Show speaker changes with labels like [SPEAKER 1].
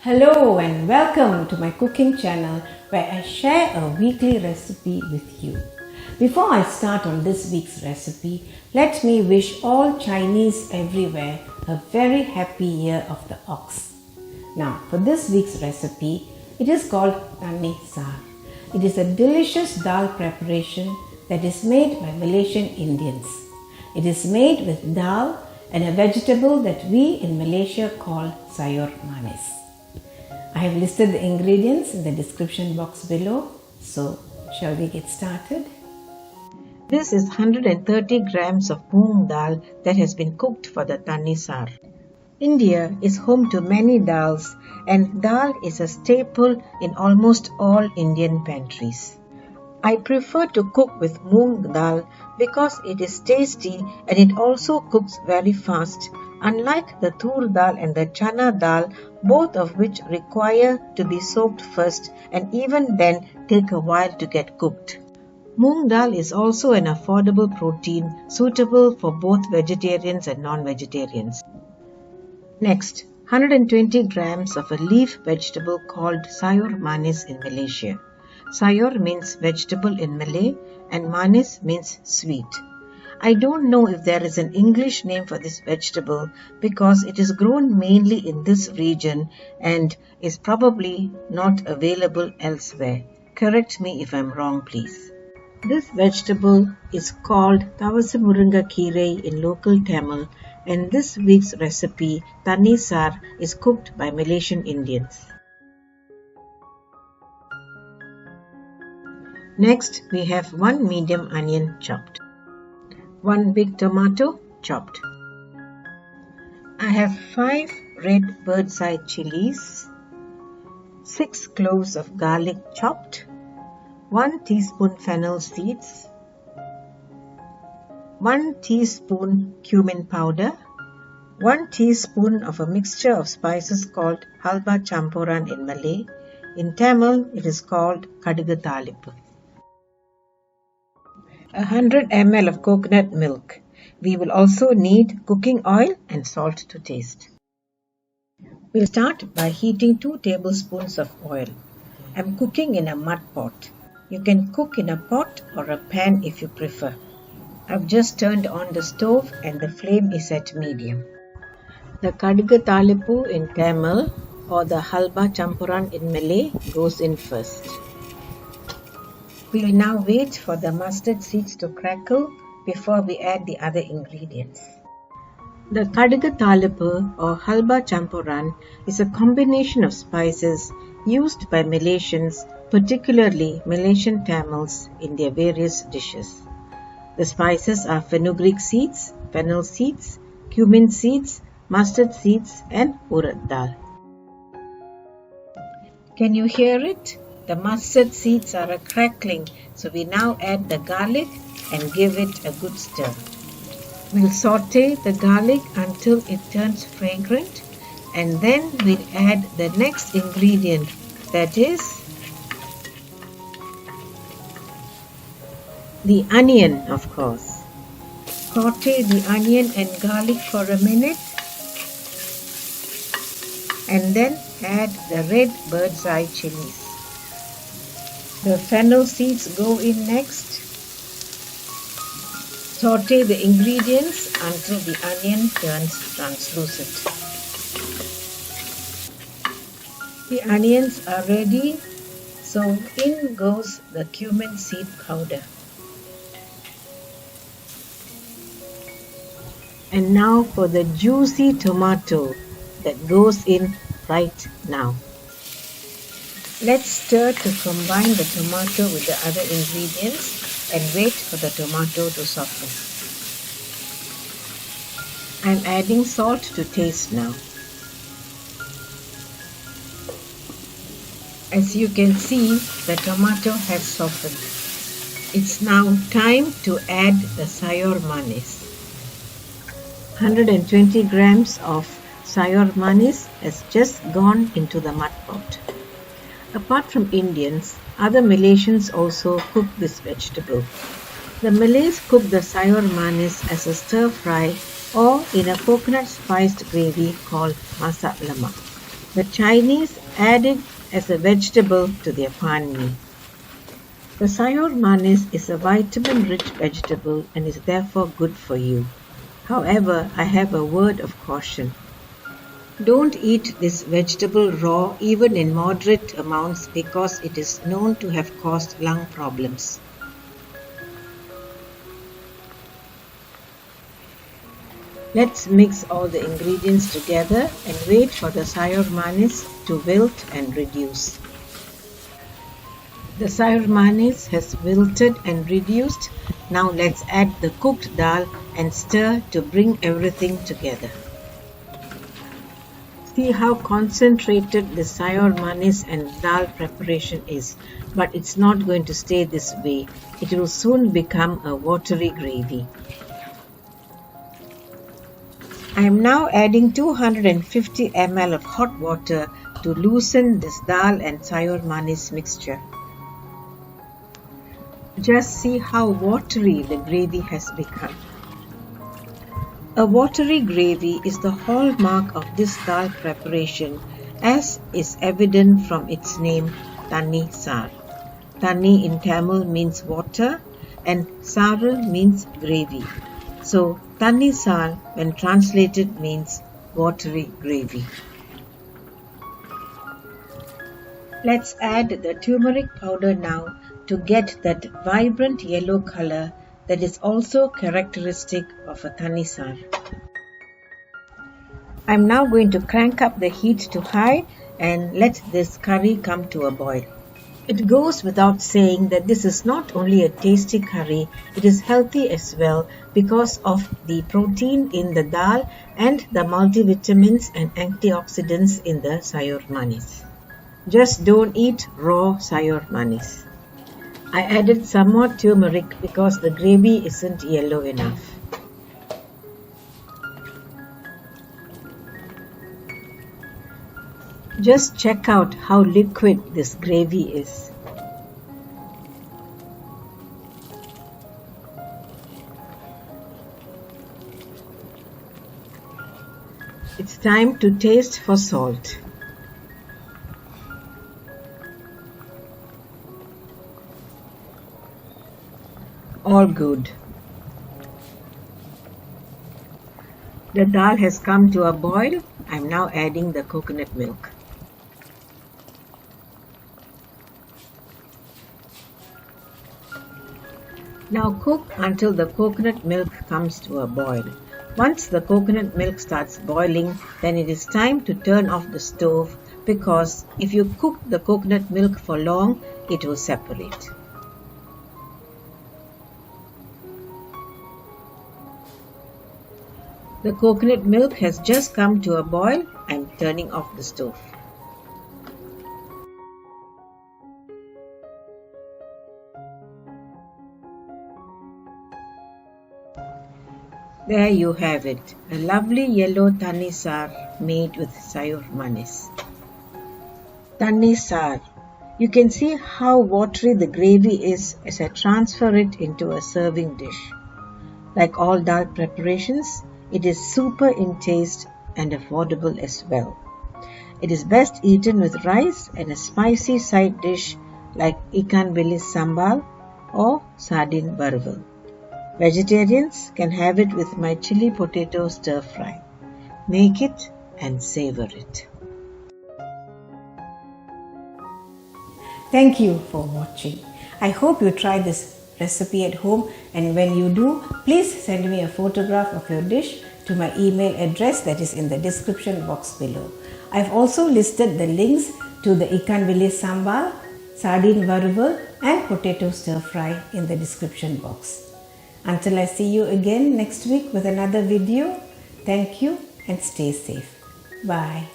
[SPEAKER 1] Hello and welcome to my cooking channel where I share a weekly recipe with you. Before I start on this week's recipe, let me wish all Chinese everywhere a very happy year of the ox. Now, for this week's recipe, it is called Thanni Saar. It is a delicious dal preparation that is made by Malaysian Indians. It is made with dal and a vegetable that we in Malaysia call Sayur Manis. I have listed the ingredients in the description box below, so shall we get started?
[SPEAKER 2] This is 130 grams of mung dal that has been cooked for the Thanni Saar. India is home to many dals, and dal is a staple in almost all Indian pantries. I prefer to cook with mung dal because it is tasty and it also cooks very fast, unlike the tur dal and the chana dal, both of which require to be soaked first and even then take a while to get cooked. Mung dal is also an affordable protein suitable for both vegetarians and non-vegetarians. Next, 120 grams of a leaf vegetable called Sayur Manis in Malaysia. Sayur means vegetable in Malay and Manis means sweet. I don't know if there is an English name for this vegetable because it is grown mainly in this region and is probably not available elsewhere. Correct me if I'm wrong, please. This vegetable is called tavasi murunga keerai in local Tamil, and this week's recipe, Thanni Saar, is cooked by Malaysian Indians. Next, we have 1 medium onion chopped, 1 big tomato chopped. I have 5 red bird's eye chillies, 6 cloves of garlic chopped, 1 teaspoon fennel seeds, 1 teaspoon cumin powder, 1 teaspoon of a mixture of spices called halba campuran in Malay. In Tamil, it is called kadigu thalipu. 100 ml of coconut milk. We will also need cooking oil and salt to taste. We'll start by heating 2 tablespoons of oil. I'm cooking in a mud pot. You can cook in a pot or a pan if you prefer. I've just turned on the stove and the flame is at medium. The kadigu thalipu in Tamil or the halba campuran in Malay goes in first. We will now wait for the mustard seeds to crackle before we add the other ingredients. The kadigu thalipu or halba campuran is a combination of spices used by Malaysians, particularly Malaysian Tamils, in their various dishes. The spices are fenugreek seeds, fennel seeds, cumin seeds, mustard seeds and urad dal. Can you hear it? The mustard seeds are crackling, so we now add the garlic and give it a good stir. We'll saute the garlic until it turns fragrant, and then we'll add the next ingredient, that is the onion, of course. Saute the onion and garlic for a minute, and then add the red bird's eye chilies. The fennel seeds go in next. Saute the ingredients until the onion turns translucent. The onions are ready, so in goes the cumin seed powder. And now for the juicy tomato that goes in right now. Let's stir to combine the tomato with the other ingredients and wait for the tomato to soften. I'm adding salt to taste now. As you can see, the tomato has softened. It's now time to add the Sayur Manis. 120 grams of Sayur Manis has just gone into the mud pot. Apart from Indians, other Malaysians also cook this vegetable. The Malays cook the Sayur Manis as a stir fry or in a coconut spiced gravy called Masak lemak. The Chinese add it as a vegetable to their banh mi. The Sayur Manis is a vitamin-rich vegetable and is therefore good for you. However, I have a word of caution. Don't eat this vegetable raw even in moderate amounts because it is known to have caused lung problems. Let's mix all the ingredients together and wait for the Sayur Manis to wilt and reduce. The Sayur Manis has wilted and reduced. Now let's add the cooked dal and stir to bring everything together. See how concentrated the Sayur Manis and dal preparation is, but it's not going to stay this way. It will soon become a watery gravy. I am now adding 250 ml of hot water to loosen this dal and Sayur Manis mixture. Just see how watery the gravy has become. A watery gravy is the hallmark of this dal preparation, as is evident from its name Thanni Saar. Thanni in Tamil means water and Saar means gravy. So Thanni Saar when translated means watery gravy. Let's add the turmeric powder now to get that vibrant yellow color that is also characteristic of a Thanni Saar. I'm now going to crank up the heat to high and let this curry come to a boil. It goes without saying that this is not only a tasty curry, it is healthy as well because of the protein in the dal and the multivitamins and antioxidants in the Sayur Manis. Just don't eat raw Sayur Manis. I added some more turmeric because the gravy isn't yellow enough. Just check out how liquid this gravy is. It's time to taste for salt. All good. The dal has come to a boil. I'm now adding the coconut milk. Now cook until the coconut milk comes to a boil. Once the coconut milk starts boiling, then it is time to turn off the stove because if you cook the coconut milk for long, it will separate. The coconut milk has just come to a boil. I'm turning off the stove. There you have it, a lovely yellow Thanni Saar made with Sayur Manis. Thanni Saar. You can see how watery the gravy is as I transfer it into a serving dish. Like all dal preparations, it is super in taste and affordable as well. It is best eaten with rice and a spicy side dish like ikan bilis sambal or sardine varuval. Vegetarians can have it with my chili potato stir fry. Make it and savor it.
[SPEAKER 1] Thank you for watching. I hope you try this recipe at home, and when you do, please send me a photograph of your dish to my email address that is in the description box below. I've also listed the links to the ikan bilis sambal, sardine varuval and potato stir fry in the description box. Until I see you again next week with another video, thank you and stay safe. Bye.